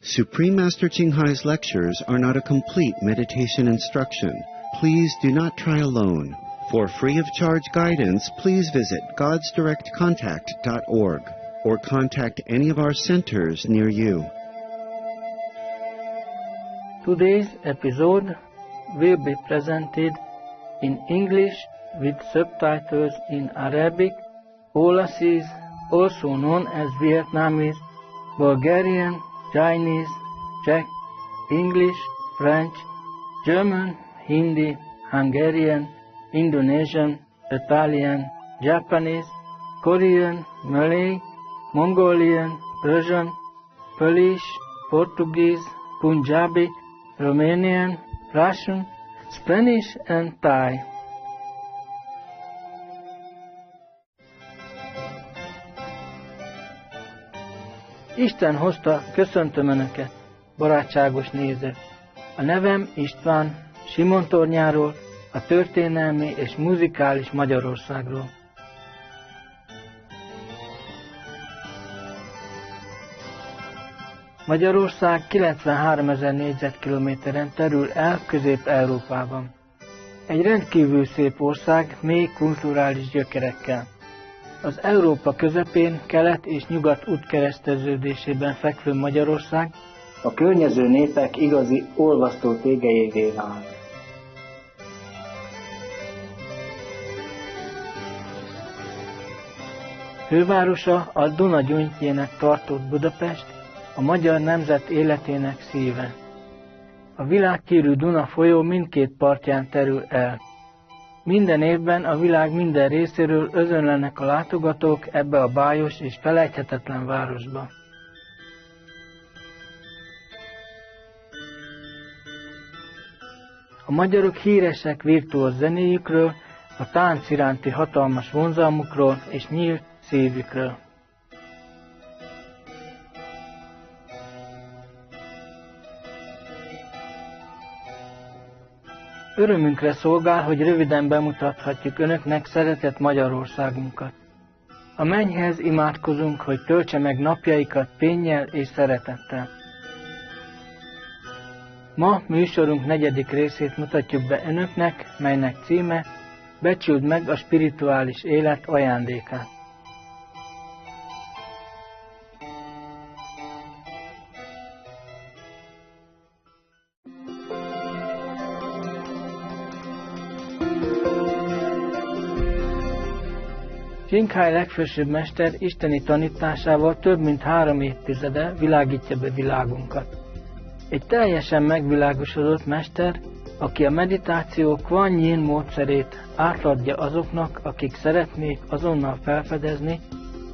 Supreme Master Qinghai's lectures are not a complete meditation instruction. Please do not try alone. For free of charge guidance, please visit godsdirectcontact.org or contact any of our centers near you. Today's episode will be presented in English with subtitles in Arabic, p4o6, also known as Vietnamese, Bulgarian, Chinese, Czech, English, French, German, Hindi, Hungarian, Indonesian, Italian, Japanese, Korean, Malay, Mongolian, Russian, Polish, Portuguese, Punjabi, Romanian, Russian, Spanish and Thai. Isten hozta, köszöntöm Önöket, barátságos nézők! A nevem István, Simontornyáról, a történelmi és muzikális Magyarországról. Magyarország 93 000 négyzetkilométeren terül el Közép-Európában. Egy rendkívül szép ország, mély kulturális gyökerekkel. Az Európa közepén, kelet és nyugat útkereszteződésében fekvő Magyarország a környező népek igazi olvasztó tégelyévé vált. Fővárosa a Duna gyöngyjének tartott Budapest, a magyar nemzet életének szíve. A világhírű Duna folyó mindkét partján terül el. Minden évben a világ minden részéről özönlenek a látogatók ebbe a bájos és felejthetetlen városba. A magyarok híresek virtuóz zenéjükről, a tánc iránti hatalmas vonzalmukról és nyílt szívükről. Örömünkre szolgál, hogy röviden bemutathatjuk Önöknek szeretett Magyarországunkat. A mennyhez imádkozunk, hogy töltse meg napjaikat pénnyel és szeretettel. Ma műsorunk 4. részét mutatjuk be Önöknek, melynek címe Becsüld meg a spirituális élet ajándékát. Qinghai legfelsőbb mester isteni tanításával több mint 3 évtizede világítja be világunkat. Egy teljesen megvilágosodott mester, aki a meditáció Kuan Yin módszerét átadja azoknak, akik szeretnék azonnal felfedezni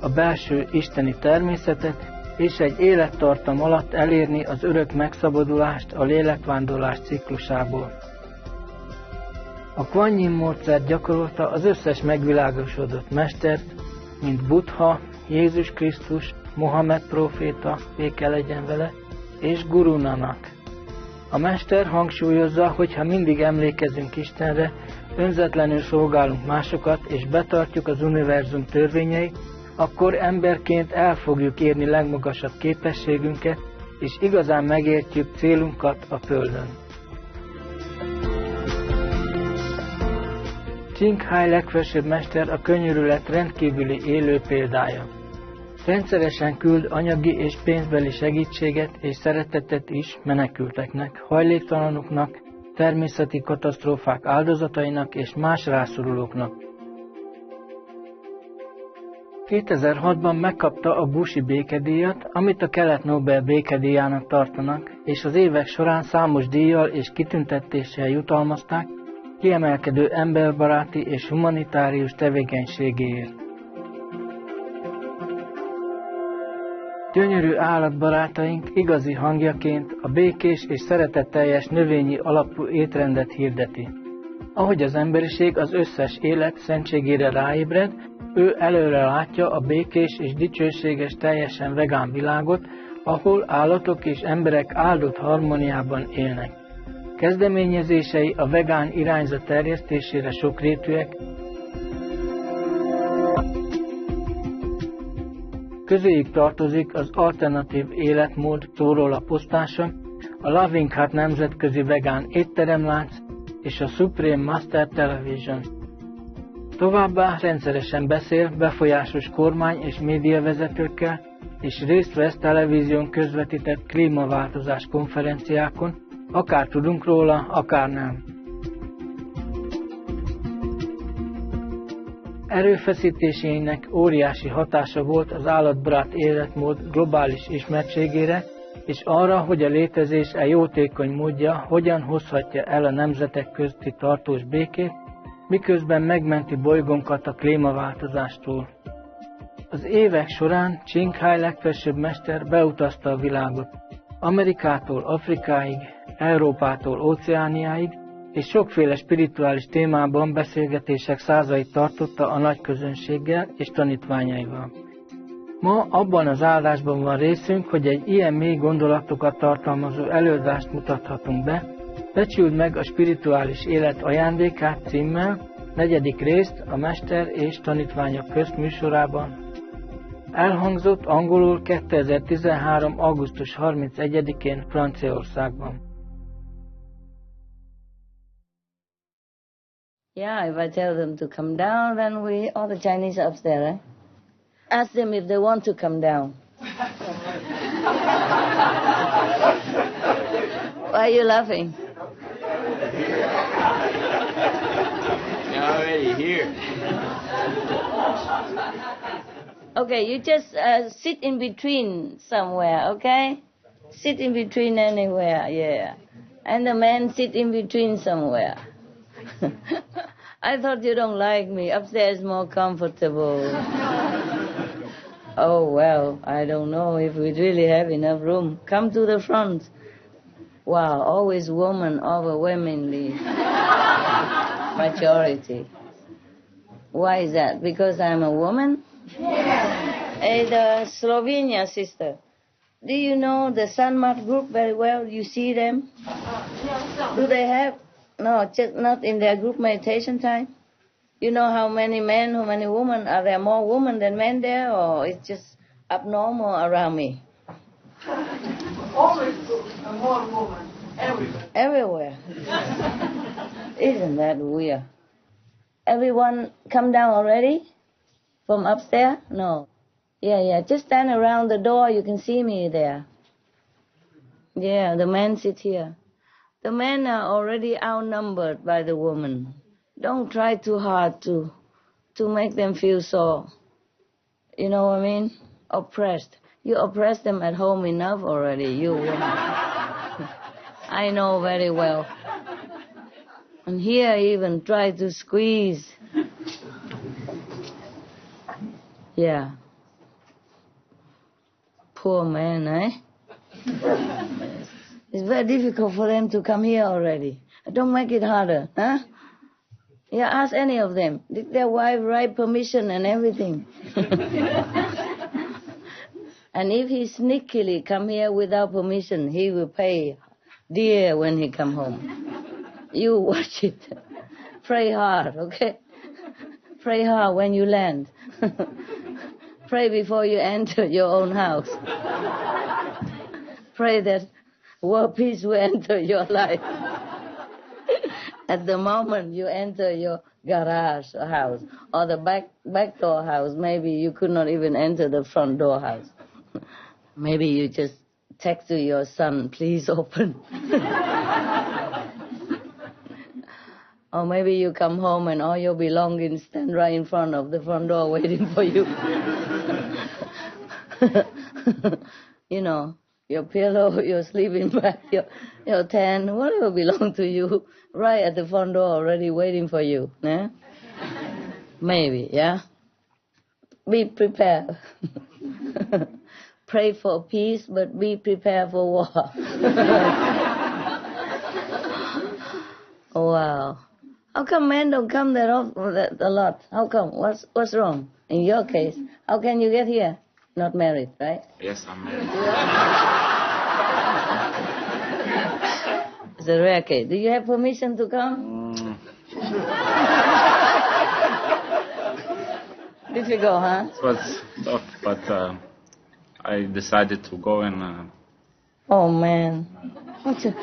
a belső isteni természetet, és egy élettartam alatt elérni az örök megszabadulást a lélekvándorlás ciklusából. A Kuan Yin módszert gyakorolta az összes megvilágosodott mestert, mint Buddha, Jézus Krisztus, Mohamed próféta, béke legyen vele, és Guru Nanak. A mester hangsúlyozza, hogy ha mindig emlékezünk Istenre, önzetlenül szolgálunk másokat és betartjuk az univerzum törvényeit, akkor emberként el fogjuk érni legmagasabb képességünket, és igazán megértjük célunkat a Földön. Qinghai legfelsőbb mester a könyörület rendkívüli élő példája. Rendszeresen küld anyagi és pénzbeli segítséget és szeretetet is menekülteknek, hajléktalanoknak, természeti katasztrófák áldozatainak és más rászorulóknak. 2006-ban megkapta a Bushi békedíjat, amit a Kelet Nobel békedíjának tartanak, és az évek során számos díjjal és kitüntetéssel jutalmazták kiemelkedő emberbaráti és humanitárius tevékenységéért. Gyönyörű állatbarátaink igazi hangjaként a békés és szeretetteljes növényi alapú étrendet hirdeti. Ahogy az emberiség az összes élet szentségére ráébred, ő előre látja a békés és dicsőséges teljesen vegán világot, ahol állatok és emberek áldott harmóniában élnek. Kezdeményezései a vegán irányzat terjesztésére sokrétűek, Közéjük tartozik az alternatív életmód tórólap osztása, a Loving Heart nemzetközi vegán étteremlánc és a Supreme Master Television. Továbbá rendszeresen beszél befolyásos kormány és médiavezetőkkel, és részt vesz televízión közvetített klímaváltozás konferenciákon, akár tudunk róla, akár nem. Erőfeszítéseinek óriási hatása volt az állatbarát életmód globális ismertségére, és arra, hogy a létezés jótékony módja hogyan hozhatja el a nemzetek közti tartós békét, miközben megmenti bolygónkat a klímaváltozástól. Az évek során Csinghai legfelsőbb mester beutazta a világot, Amerikától Afrikáig, Európától Óceániáig, és sokféle spirituális témában beszélgetések százait tartotta a nagy közönséggel és tanítványaival. Ma abban az áldásban van részünk, hogy egy ilyen mély gondolatokat tartalmazó előadást mutathatunk be. Becsüld meg a spirituális élet ajándékát címmel, 4. részt a Mester és tanítványok közt műsorában. Elhangzott angolul 2013. augusztus 31-én Franciaországban. Yeah, if I tell them to come down, then all the Chinese are upstairs, right? Ask them if they want to come down. Why are you laughing? You're already here. Okay, you just sit in between somewhere, okay? Sit in between anywhere, yeah. And the men sit in between somewhere. I thought you don't like me. Upstairs is more comfortable. Oh, well, I don't know if we really have enough room. Come to the front. Wow, always women overwhelmingly majority. Why is that? Because I'm a woman? Hey, the Slovenia sister. Do you know the Sanmat group very well? You see them? Do they have? No, just not in their group meditation time. You know how many men, how many women? Are there more women than men there, or it's just abnormal around me? Always more women, everywhere. Everywhere. Isn't that weird? Everyone come down already? From upstairs? No. Yeah, just stand around the door, you can see me there. Yeah, the men sit here. The men are already outnumbered by the women. Don't try too hard to make them feel so, you know what I mean, oppressed. You oppress them at home enough already, you women. I know very well. And here even try to squeeze. Yeah. Poor man, eh? It's very difficult for them to come here already. Don't make it harder, huh? Yeah, ask any of them. Did their wife write permission and everything? And if he sneakily come here without permission, he will pay dear when he come home. You watch it. Pray hard, okay? Pray hard when you land. Pray before you enter your own house. Pray that world peace will enter your life. At the moment you enter your garage house or the back door house, maybe you could not even enter the front door house. Maybe you just text to your son, please open. Or maybe you come home and all your belongings stand right in front of the front door waiting for you. You know, your pillow, your sleeping bag, your tent, whatever belongs to you, right at the front door already waiting for you. Yeah? Maybe, yeah? Be prepared. Pray for peace, but be prepared for war. Wow. How come men don't come that often, a lot? How come? What's wrong? In your case, how can you get here? Not married, right? Yes, I'm married. It's a rare case. Do you have permission to come? Mm. Difficult, huh? It was tough, but I decided to go and... Oh, man. Okay.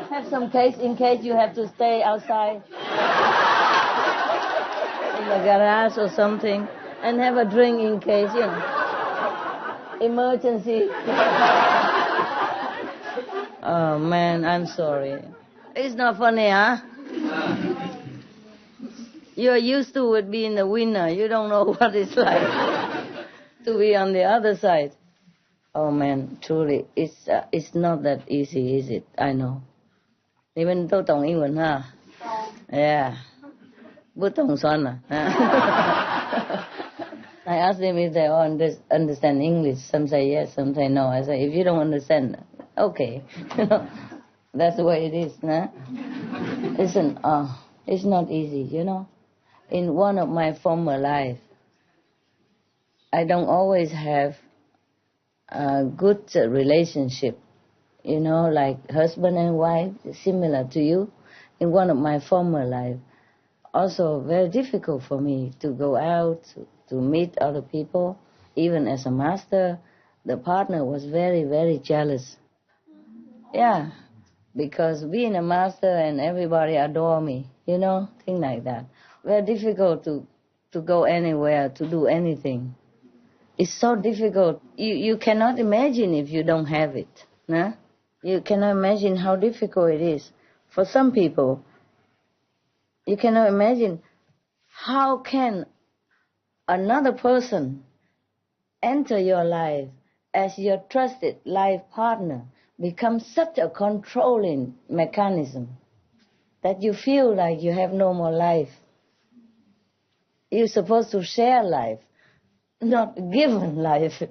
Have some case in case you have to stay outside in the garage or something, and have a drink in case, emergency. Oh, man, I'm sorry. It's not funny, huh? You're used to it being the winner. You don't know what it's like to be on the other side. Oh, man, truly, it's not that easy, is it? I know. Even though Tong England, huh? Yeah. But Tong Son, I asked them if they all understand English. Some say yes, some say no. I say, if you don't understand, okay. That's the way it is, huh? Listen, it's not easy, In one of my former life, I don't always have a good relationship, like husband and wife, similar to you. In one of my former life, also very difficult for me to go out, to meet other people. Even as a master, the partner was very, very jealous. Yeah, because being a master and everybody adore me, things like that. Very difficult to go anywhere, to do anything. It's so difficult. You cannot imagine if you don't have it. Huh? You cannot imagine how difficult it is. For some people, you cannot imagine how can another person enter your life as your trusted life partner, become such a controlling mechanism that you feel like you have no more life. You're supposed to share life, not given life,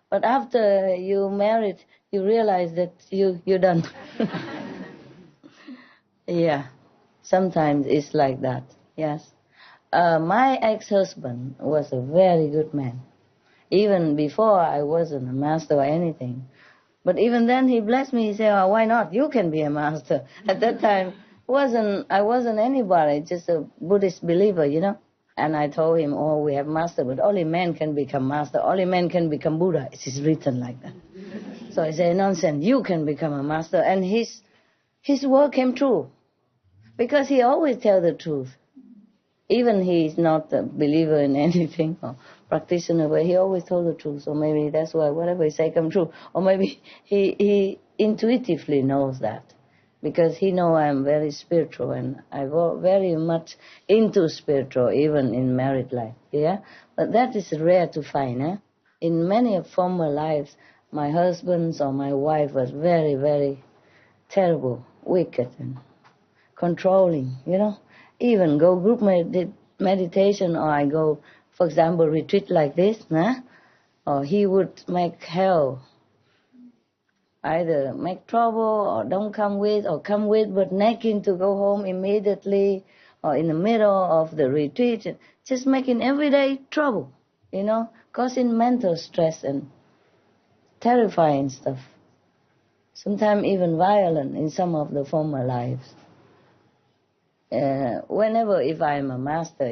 But after you married, you realize that you're done. Yeah, sometimes it's like that, yes. My ex-husband was a very good man. Even before I wasn't a master or anything. But even then he blessed me. He said, oh, why not? You can be a master. At that time, I wasn't anybody, just a Buddhist believer, And I told him, oh, we have master, but only men can become master. Only men can become Buddha. It is written like that. So I said, nonsense, you can become a master. And his word came true. Because he always tells the truth. Even he is not a believer in anything or practitioner, but he always told the truth. So maybe that's why whatever he say come true. Or maybe he intuitively knows that. Because he know I'm very spiritual and I go very much into spiritual even in married life. Yeah? But that is rare to find. Eh? In many former lives, my husbands or my wife was very, very terrible, wicked and controlling, Even go group meditation or I go, for example, retreat like this, or he would make hell. Either make trouble or don't come with or come with but nagging to go home immediately or in the middle of the retreat, just making everyday trouble, causing mental stress and terrifying stuff. Sometimes even violent in some of the former lives. Whenever if I'm a master,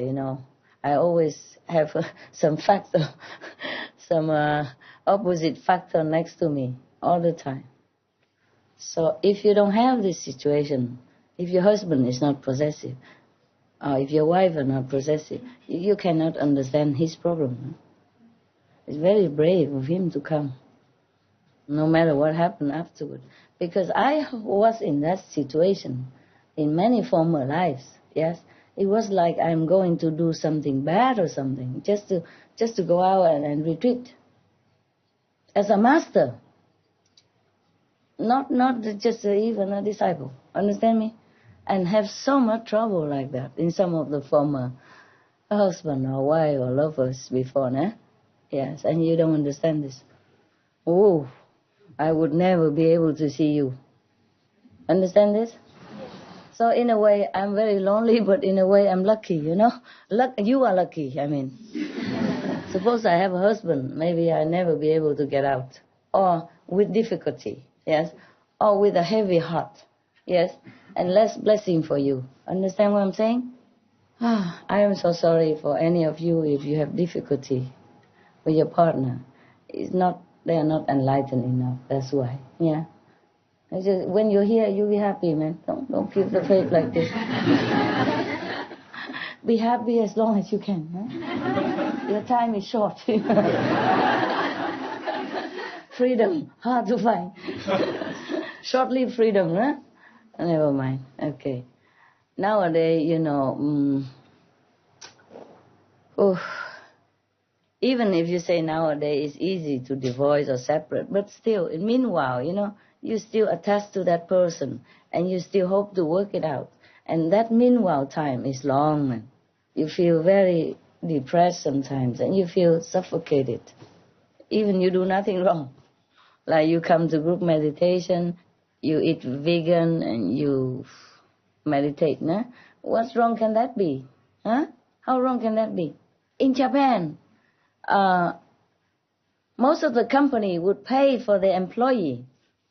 I always have some factor, some opposite factor next to me all the time. So if you don't have this situation, if your husband is not possessive, or if your wife is not possessive, you cannot understand his problem. It's very brave of him to come, no matter what happened afterward. Because I was in that situation in many former lives, yes. It was like I'm going to do something bad or something, just to go out and retreat. As a master, not just even a disciple, understand me? And have so much trouble like that in some of the former husband or wife or lovers before, né? Yes, and you don't understand this. Oh, I would never be able to see you. Understand this? So in a way, I'm very lonely, but in a way, I'm lucky, You are lucky, I mean. Suppose I have a husband, maybe I'll never be able to get out. Or with difficulty, yes. Or with a heavy heart, yes. And less blessing for you. Understand what I'm saying? I am so sorry for any of you if you have difficulty with your partner. They are not enlightened enough. That's why. Yeah. When you're here, you'll be happy, man. Don't keep the faith like this. Be happy as long as you can. Huh? Your time is short. Freedom, hard to find. Short-lived freedom, huh? Never mind. Okay. Nowadays, even if you say nowadays it's easy to divorce or separate, but still, meanwhile, you still attached to that person and you still hope to work it out. And that meanwhile time is long, man. You feel very depressed sometimes and you feel suffocated. Even you do nothing wrong. Like you come to group meditation, you eat vegan and you meditate, nah? What's wrong can that be? Huh? How wrong can that be? In Japan, most of the company would pay for the employee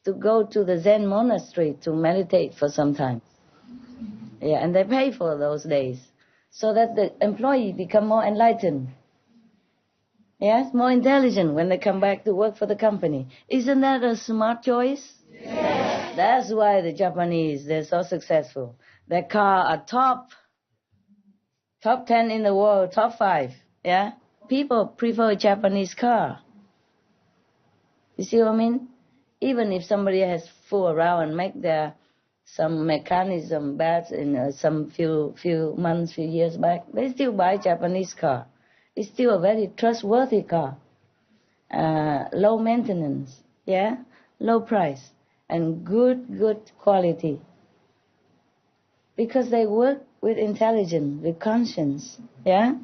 to go to the Zen monastery to meditate for some time. Yeah, and they pay for those days so that the employee become more enlightened. Yes, more intelligent when they come back to work for the company. Isn't that a smart choice? Yes. That's why the Japanese, they're so successful. Their car are top 10 in the world, top 5. Yeah? People prefer Japanese car. You see what I mean? Even if somebody has fool around and make some mechanism bad in some few months, few years back, they still buy Japanese car. It's still a very trustworthy car. Low maintenance, yeah? Low price and good quality. Because they work with intelligence, with conscience, yeah?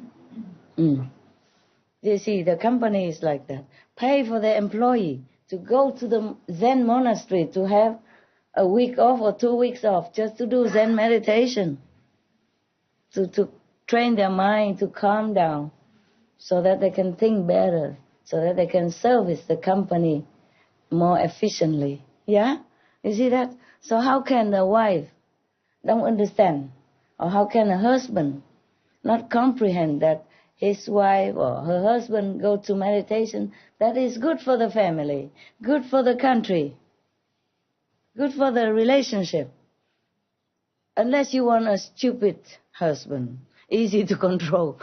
You see, the company is like that. Pay for the employee to go to the Zen monastery to have a week off or 2 weeks off just to do Zen meditation, to train their mind to calm down so that they can think better, so that they can service the company more efficiently. Yeah? You see that? So how can the wife don't understand? Or how can a husband not comprehend that his wife or her husband go to meditation? That is good for the family, good for the country, good for the relationship. Unless you want a stupid husband, easy to control,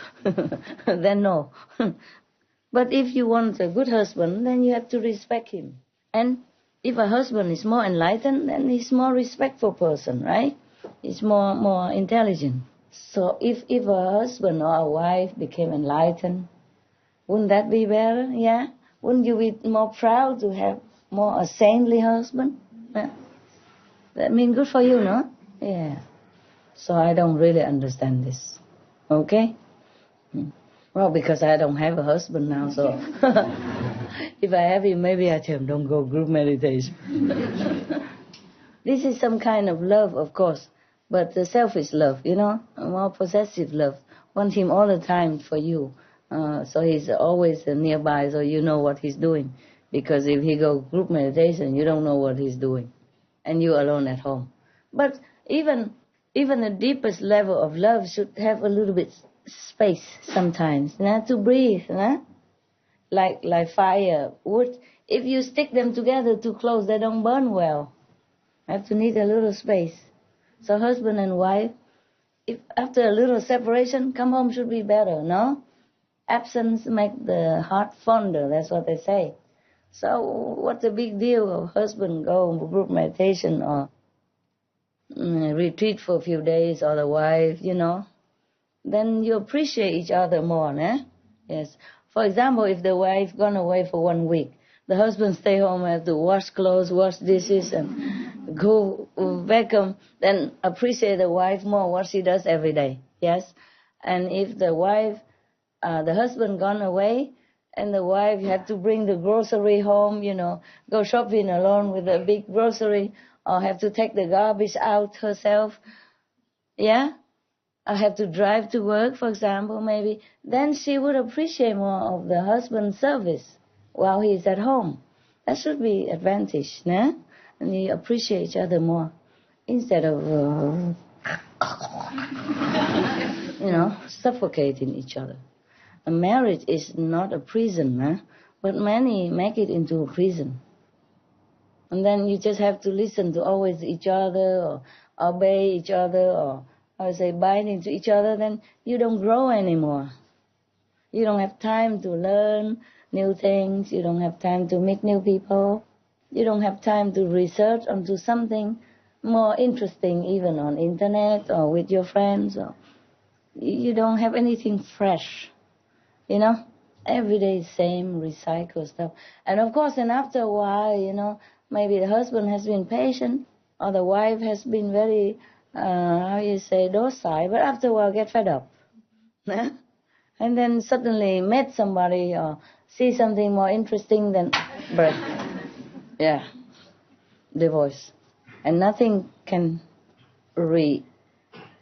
then no. But if you want a good husband, then you have to respect him. And if a husband is more enlightened, then he's more respectful person, right? He's more intelligent. So if a husband or a wife became enlightened, wouldn't that be better? Yeah? Wouldn't you be more proud to have a saintly husband? Yeah. That means good for you, no? Yeah. So I don't really understand this. Okay? Well, because I don't have a husband now, so if I have him, maybe I tell him, don't go group meditation. This is some kind of love, of course, but the selfish love, a more possessive love. Want him all the time for you. So he's always nearby, so you know what he's doing. Because if he go group meditation, you don't know what he's doing. And you're alone at home. But even the deepest level of love should have a little bit space sometimes, to breathe, like fire, wood. If you stick them together too close, they don't burn well. Have to need a little space. So husband and wife, if after a little separation, come home should be better, no? Absence make the heart fonder, that's what they say. So what's the big deal of husband go group meditation or retreat for a few days, or the wife, then you appreciate each other more, Yes. For example, if the wife gone away for 1 week, the husband stay home, have to wash clothes, wash dishes, and go vacuum, then appreciate the wife more, what she does every day, yes? And if the wife, the husband gone away, and the wife had to bring the grocery home, go shopping alone with a big grocery, or have to take the garbage out herself, yeah? I have to drive to work, for example, maybe, then she would appreciate more of the husband's service while he's at home. That should be advantage, And you appreciate each other more instead of suffocating each other. A marriage is not a prison, but many make it into a prison. And then you just have to listen to always each other, or obey each other, or bind into each other, then you don't grow anymore. You don't have time to learn new things. You don't have time to meet new people. You don't have time to research onto something more interesting, even on internet or with your friends. Or you don't have anything fresh, Every day same recycle stuff. And of course, then after a while, maybe the husband has been patient or the wife has been very, docile, but after a while get fed up. And then suddenly met somebody or see something more interesting than break. Yeah, divorce. And nothing can repair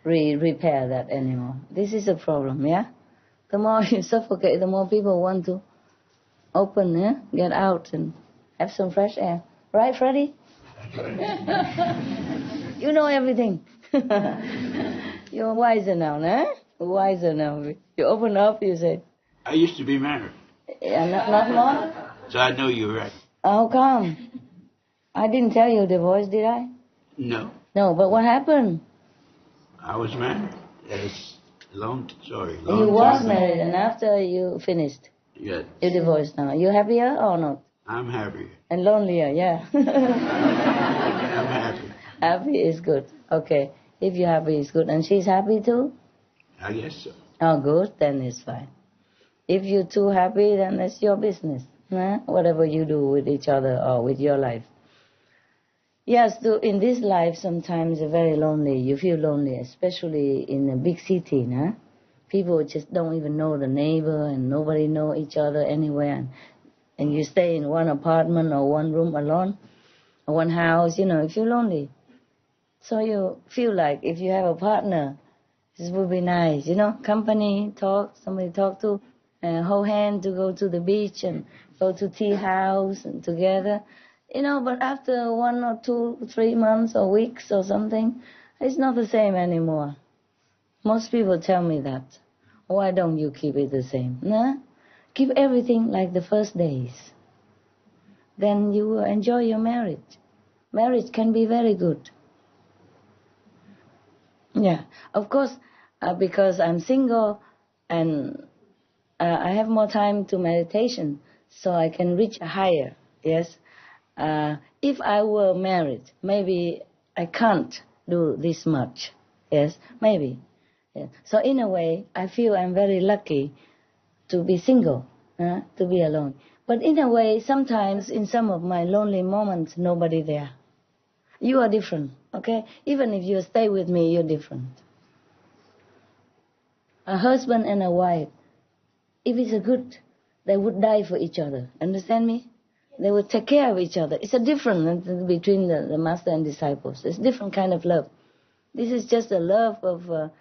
that anymore. This is a problem, yeah? The more you suffocate, the more people want to open, get out and have some fresh air. Right, Freddie? You know everything. You're wiser now, Wiser now. You open up, you say. I used to be married. Yeah, not more? So I know you're right. How come? I didn't tell you divorce, did I? No. No, but what happened? I was married. It's a long story. You was married, and after you finished, Yes. you divorced now. You happier or not? I'm happy. And lonelier, yeah. I'm happy. Happy is good. Okay. If you're happy, it's good. And she's happy too? I guess so. Oh, good. Then it's fine. If you're too happy, then it's your business. Whatever you do with each other or with your life. Yes, in this life, sometimes you're very lonely. You feel lonely, especially in a big city, People just don't even know the neighbor and nobody know each other anywhere. And you stay in one apartment or one room alone or one house, you feel lonely. So you feel like if you have a partner, this would be nice, company, somebody talk to, hold hand to go to the beach and go to tea house and together. But after 1 or 2, 3 months or weeks or something, it's not the same anymore. Most people tell me that. Why don't you keep it the same? Keep everything like the first days. Then you will enjoy your marriage. Marriage can be very good. Yeah, of course, because I'm single and I have more time to meditation, so I can reach higher, yes. If I were married, maybe I can't do this much, yes, maybe. Yeah. So in a way, I feel I'm very lucky to be single, to be alone. But in a way, sometimes in some of my lonely moments, nobody there. You are different, okay? Even if you stay with me, you're different. A husband and a wife, if it's a good, they would die for each other. Understand me? They would take care of each other. It's a difference between the master and disciples. It's a different kind of love. This is just a love of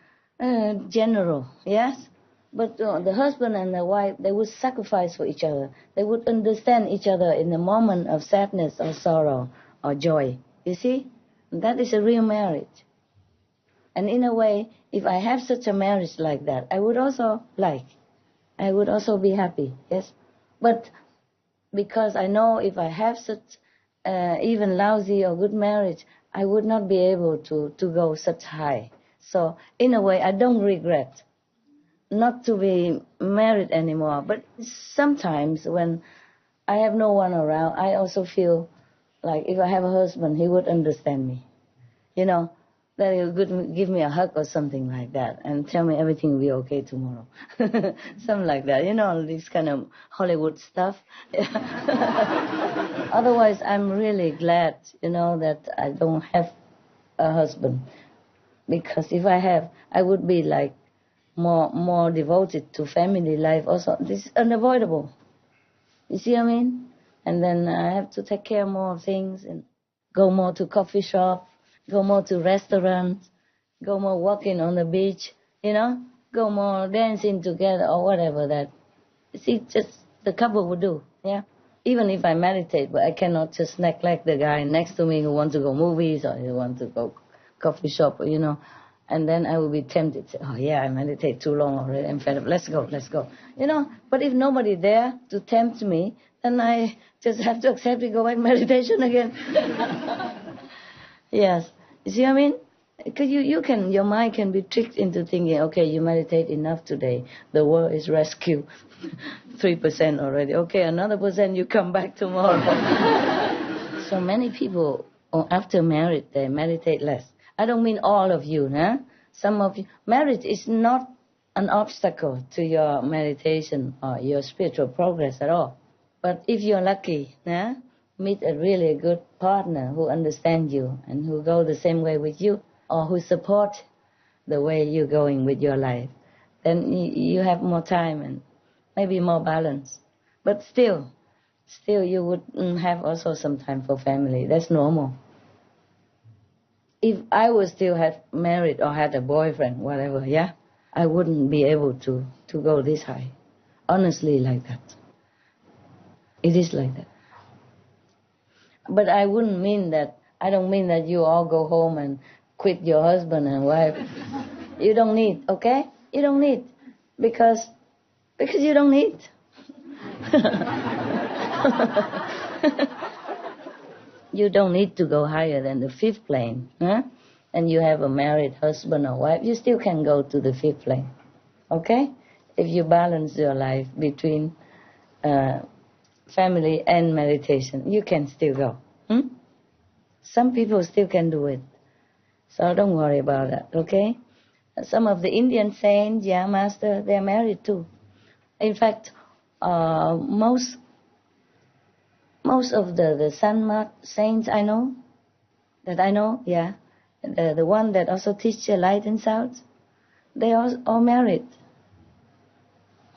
general, yes? But the husband and the wife, they would sacrifice for each other. They would understand each other in the moment of sadness or sorrow or joy. You see? That is a real marriage. And in a way, if I have such a marriage like that, I would also be happy, yes? But because I know if I have such even lousy or good marriage, I would not be able to go such high. So in a way, I don't regret not to be married anymore. But sometimes when I have no one around, I also feel like if I have a husband, he would understand me. That he would give me a hug or something like that and tell me everything will be okay tomorrow. Something like that. This kind of Hollywood stuff. Otherwise, I'm really glad, that I don't have a husband. Because if I have, I would be like more devoted to family life also. This is unavoidable. You see what I mean? And then I have to take care more of things and go more to coffee shop, go more to restaurants, go more walking on the beach, go more dancing together or whatever that. See, just the couple would do, yeah? Even if I meditate, but I cannot just neglect the guy next to me who wants to go movies or who wants to go coffee shop, And then I will be tempted. Oh yeah, I meditate too long already. I'm fed up. Let's go. But if nobody there to tempt me, then I just have to accept it, go back meditation again. Yes. You see what I mean? Because your mind can be tricked into thinking, okay, you meditate enough today. The world is rescued. 3% already. Okay, another percent, you come back tomorrow. So many people, after marriage, they meditate less. I don't mean all of you, huh? Some of you. Marriage is not an obstacle to your meditation or your spiritual progress at all. But if you're lucky, huh? Meet a really good partner who understands you and who go the same way with you, or who support the way you're going with your life, then you have more time and maybe more balance. But still you would have also some time for family. That's normal. If I would still have married or had a boyfriend, whatever, yeah, I wouldn't be able to go this high. Honestly, like that. It is like that. But I don't mean that you all go home and quit your husband and wife. You don't need, okay? You don't need. Because you don't need. You don't need to go higher than the fifth plane, huh? And you have a married husband or wife, you still can go to the fifth plane, okay? If you balance your life between family and meditation, you can still go. Some people still can do it, so don't worry about that, okay? Some of the Indian saints, yeah, master, they're married too. In fact, most of the Sanmat saints I know, yeah, the one that also teach light and sound, they all married.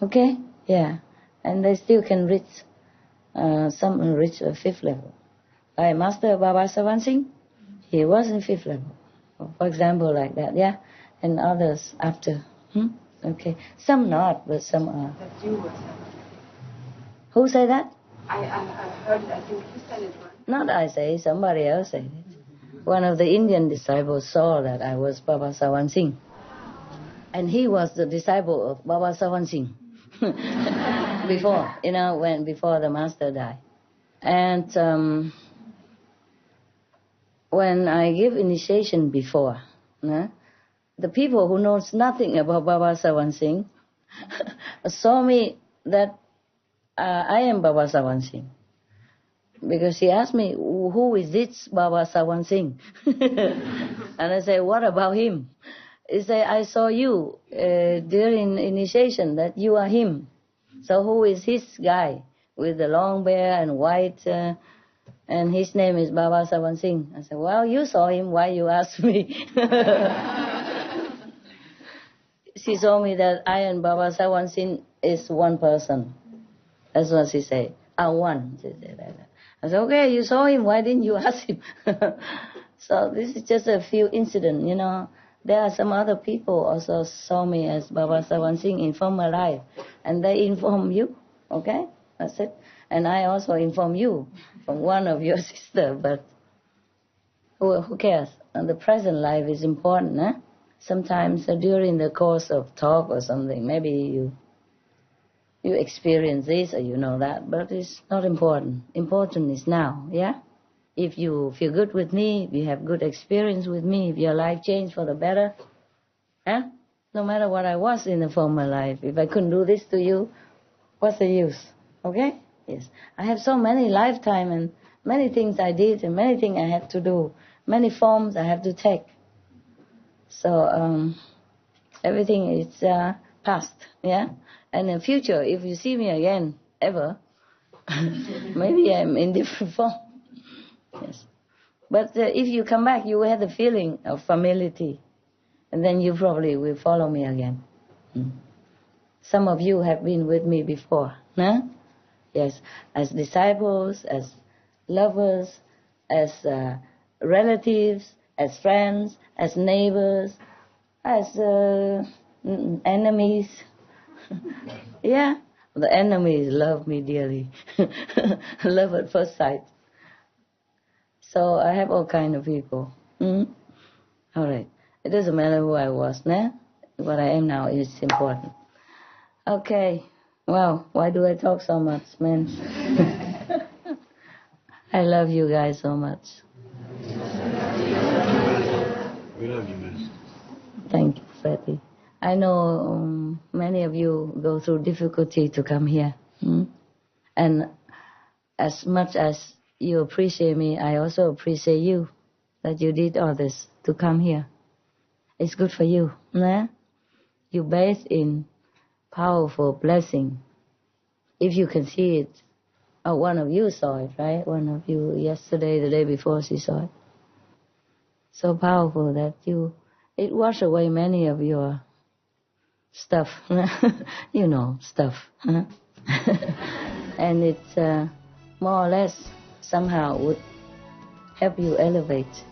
Okay? Yeah. And they still can reach, some reach a fifth level. Like Master Baba Sawan Singh, he was in fifth level. For example, like that, yeah? And others after. Okay. Some not, but some are. That you were saying. Who said that? I heard it. I think you said it once. Not I say, somebody else said it. One of the Indian disciples saw that I was Baba Sawan Singh. And he was the disciple of Baba Sawan Singh. Before the master died. And when I give initiation before, the people who knows nothing about Baba Sawan Singh saw me that I am Baba Sawan Singh. Because he asked me, who is this Baba Sawan Singh? And I say, what about him? He said, I saw you during initiation that you are him. So who is his guy with the long hair and white, and his name is Baba Sawan Singh? I said, well, you saw him, why you ask me? She told me that I and Baba Sawan Singh is one person. That's what she said. One. She said like that. I said, okay, you saw him, why didn't you ask him? So this is just a few incidents, There are some other people also saw me as Baba Sawan Singh in former life. And they inform you, okay? That's it. And I also inform you from one of your sisters, but who cares? And the present life is important, eh? Sometimes during the course of talk or something, maybe you experience this or you know that, but it's not important. Important is now, yeah? If you feel good with me, if you have good experience with me, if your life changed for the better, no matter what I was in the former life, if I couldn't do this to you, what's the use? Okay? Yes. I have so many lifetime and many things I did and many things I had to do, many forms I have to take. So everything is past, yeah? And in future, if you see me again, ever, maybe I'm in different form. Yes. But if you come back, you will have the feeling of familiarity. And then you probably will follow me again. Some of you have been with me before, huh? Yes, as disciples, as lovers, as relatives, as friends, as neighbors, as enemies. Yeah, the enemies love me dearly. Love at first sight. So I have all kind of people. All right. It doesn't matter who I was, nah? What I am now is important. Okay. Well, why do I talk so much, man? I love you guys so much. We love you, Master. Thank you, Fatty. I know many of you go through difficulty to come here. And as much as you appreciate me, I also appreciate you, that you did all this to come here. It's good for you, nah? You bathe in powerful blessing. If you can see it, one of you saw it, right? One of you yesterday, the day before, she saw it. So powerful that it washed away many of your stuff, you know, stuff. And it's more or less somehow would help you elevate,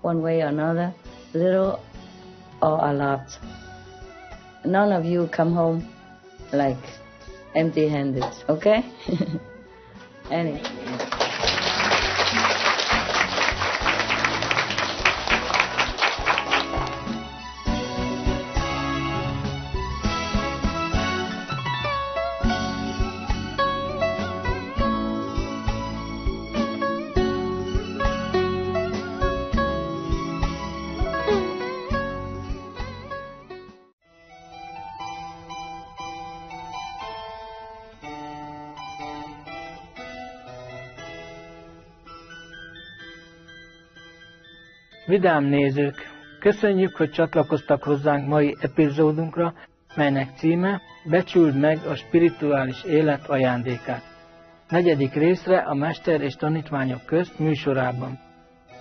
one way or another, little or a lot. None of you come home like empty-handed, okay? Anyway. Vidám nézők, köszönjük, hogy csatlakoztak hozzánk mai epizódunkra, melynek címe Becsüld meg a spirituális élet ajándékát. 4. részre a Mester és tanítványok közt műsorában.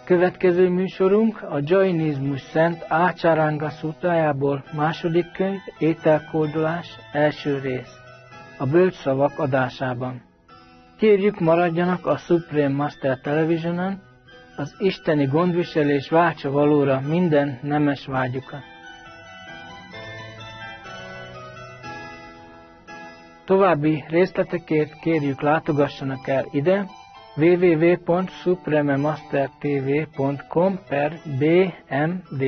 Következő műsorunk a Jainizmus Szent Ácsáranga Szútájából 2. könyv, ételkódolás, 1. rész. A bölcsszavak adásában. Kérjük, maradjanak a Supreme Master Televisionen, az isteni gondviselés váltsa valóra minden nemes vágyukat. További részletekért kérjük, látogassanak el ide www.suprememastertv.com/bmd